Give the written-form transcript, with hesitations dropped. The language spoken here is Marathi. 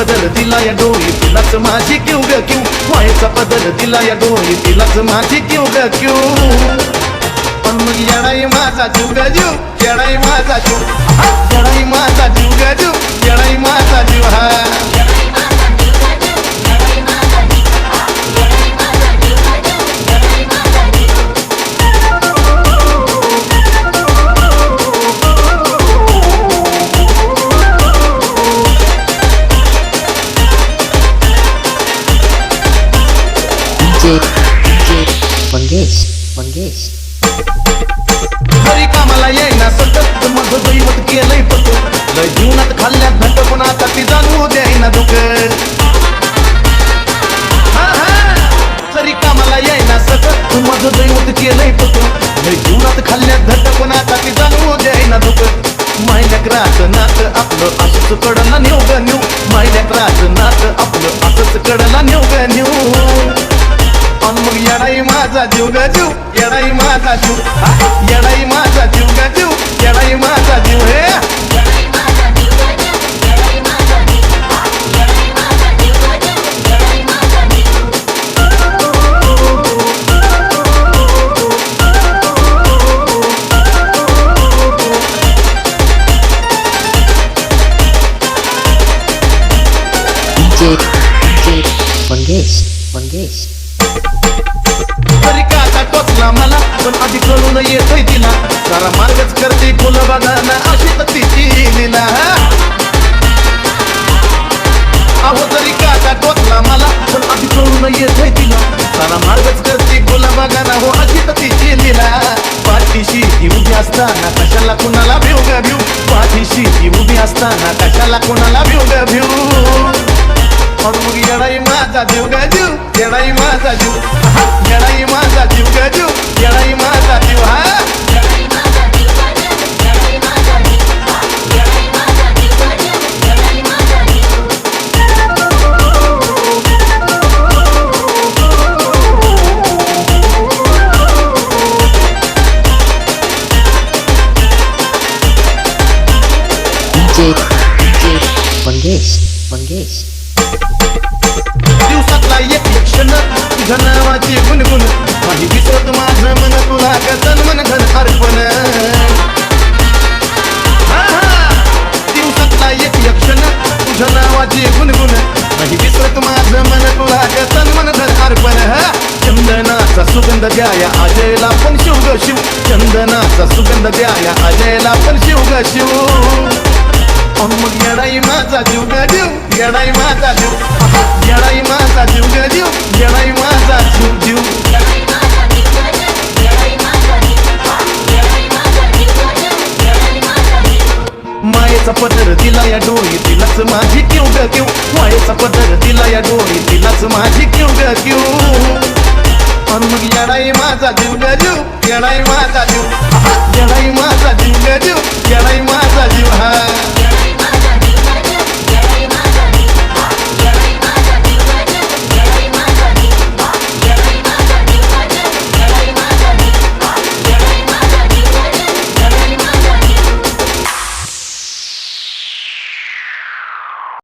पदर दिला या डोळी तिलाच माझी क्यू ग क्यू मायेचा पदर दिला या डोळी तिलाच माझी क्यू ग क्यू पण मग येडाई माझा जीव ग जीव येडाई माझा जीव येडाई माझा जीव ग जीव येडाई माझा जीव हा Mangesh, Mangesh. घरी कामाला येईना सतत माझं दैवत केलंय पत लय जीवनात खाल्ल्यात घट पण आता ती जाणवू द्यायना दुःख घरी कामाला येईना सतत माझं दैवत केलंय पत लय जीवनात खाल्ल्यात घट पण आता ती जाणवू द्यायना दुःख मायल्याकराच नात आपलं असंच कडला नेऊ ग नेऊ मायल्याकराच नात आपलं असंच कडला नेऊ ग नेऊ पण मग येडाई माझा जीव ग जीव येडाई माझा जीव येडाई माझा जीव ग जीव येडाई माझा जीव हे DJ, Mangesh, Mangesh. तरी काका टोचला मला पण आधी कळून येतोय तिला सारा मार्गच करते फुल बघाना अशी तर तिची लीला अहो तरी काका टोचला मला पण आधी कळून येतोय तिला सारा मार्गच करते फुल बघाना हो अशी तर तिची लीला पाठीशी ती उभी असताना कशाला कुणाला भिऊ ग भिऊ पाठीशी ती उभी असताना कशाला कुणाला भिऊ ग भिऊ पण मग येडाई माझा जीव ग जीव येडाई माझा जीव येडाई माझा जीव ग जीव येडाई माझा जीव हा DJ, Mangesh, Mangesh. दिवसातला एक क्षण तुझ्या नावाची गुणगुण माझी विसरत माझं मन तुला गजन मन धन अर्पण दिवसातला एक क्षण तुझ्या नावाची गुणगुण माझी विसरत माझं मन तुला गजन मन धन अर्पण चंदनाचा सुगंध द्या या अजयला पण शिव ग शिव चंदनाचा सुगंध द्या या अजयला पण शिव ग शिव मग येडाई माझा जीव ग जीव येडाई माझा जीव येडाई माझा जीव ग जीव येडाई माझा जीव जीव मायेचा पदर दिला या डोळी तिलाच माझी क्यू ग क्यू मायेचा पदर दिला या डोळी तिलाच माझी क्यू ग क्यू मग येडाई माझा जीव ग जीव येडाई माझा जीव येडाई माझा जीव ग जीव येडाई माझा जीव हा